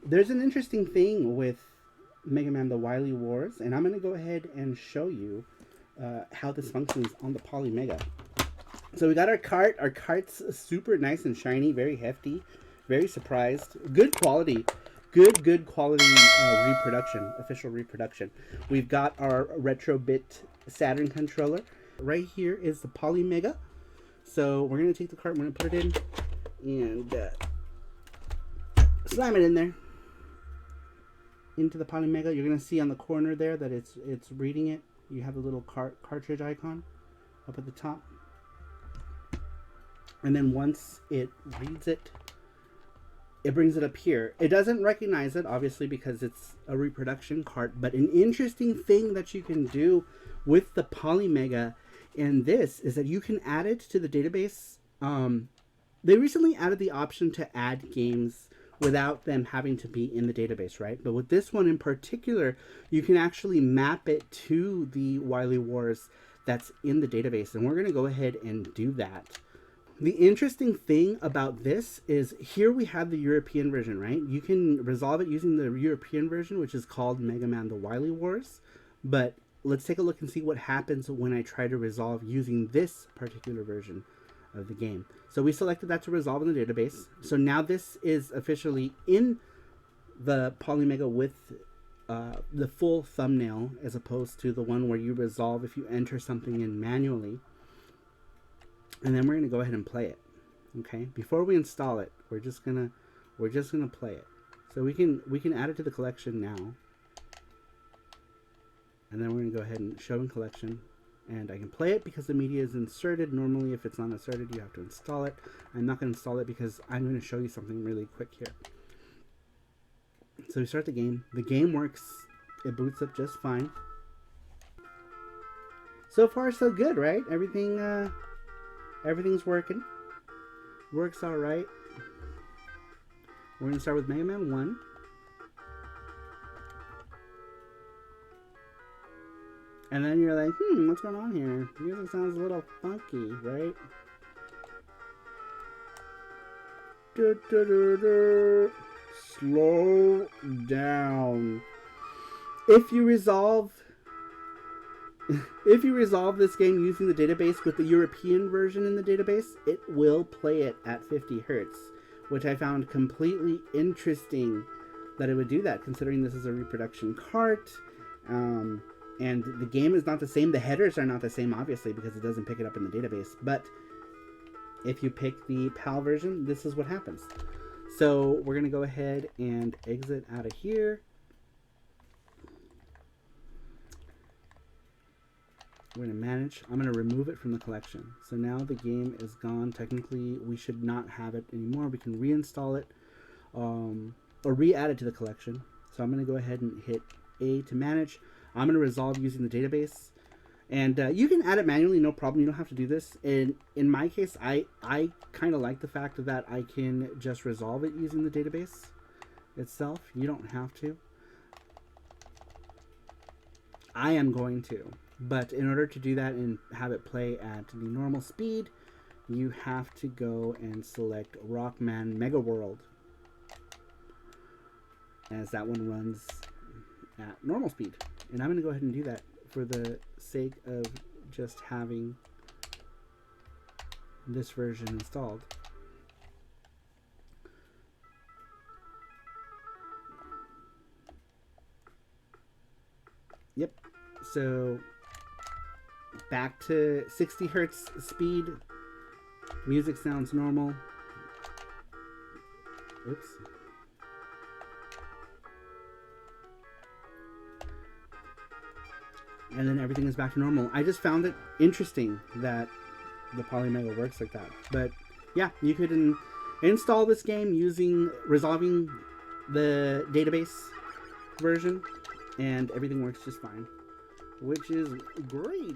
there's an interesting thing with Mega Man the Wily Wars, and I'm going to go ahead and show you how this functions on the Polymega. So we got our cart. Our cart's super nice and shiny, very hefty, very surprised. Good quality. Good quality reproduction, official reproduction. We've got our Retrobit Saturn controller. Right here is the Polymega. So we're going to take the cart, we're going to put it in, and slam it in there. Into the Polymega. You're going to see on the corner there that it's reading it. You have the little cartridge icon up at the top. And then once it reads it, it brings it up here. It doesn't recognize it, obviously, because it's a reproduction cart. But an interesting thing that you can do with the Polymega in this is that you can add it to the database. They recently added the option to add games without them having to be in the database, right? But with this one in particular, you can actually map it to the Wily Wars that's in the database. And we're going to go ahead and do that. The interesting thing about this is here we have the European version, right? You can resolve it using the European version, which is called Mega Man the Wily Wars. But let's take a look and see what happens when I try to resolve using this particular version of the game. So we selected that to resolve in the database. So now this is officially in the Polymega with the full thumbnail, as opposed to the one where you resolve if you enter something in manually. And then we're gonna go ahead and play it. Okay. Before we install it, we're just gonna play it. So we can add it to the collection now. And then we're gonna go ahead and show in collection. And I can play it because the media is inserted. Normally, if it's not inserted, you have to install it. I'm not going to install it because I'm going to show you something really quick here. So we start the game. The game works. It boots up just fine. So far, so good, right? Everything's working. Works all right. We're going to start with Mega Man 1. And then you're like, what's going on here? Music sounds a little funky, right? Slow down. If you resolve this game using the database with the European version in the database, it will play it at 50 Hertz, which I found completely interesting that it would do that, considering this is a reproduction cart. And the game is not the same. The headers are not the same, obviously, because it doesn't pick it up in the database. But if you pick the PAL version, this is what happens. So we're going to go ahead and exit out of here. We're going to manage. I'm going to remove it from the collection. So now the game is gone. Technically, we should not have it anymore. We can reinstall it or re-add it to the collection. So I'm going to go ahead and hit A to manage. I'm going to resolve using the database. And you can add it manually, no problem. You don't have to do this. And in my case, I kind of like the fact that I can just resolve it using the database itself. You don't have to. I am going to. But in order to do that and have it play at the normal speed, you have to go and select Rockman Mega World, as that one runs at normal speed. And I'm going to go ahead and do that for the sake of just having this version installed. Yep. So back to 60 Hertz speed. Music sounds normal. Oops. And then everything is back to normal. I just found it interesting that the Polymega works like that. But yeah, you could install this game using resolving the database version, and everything works just fine, which is great.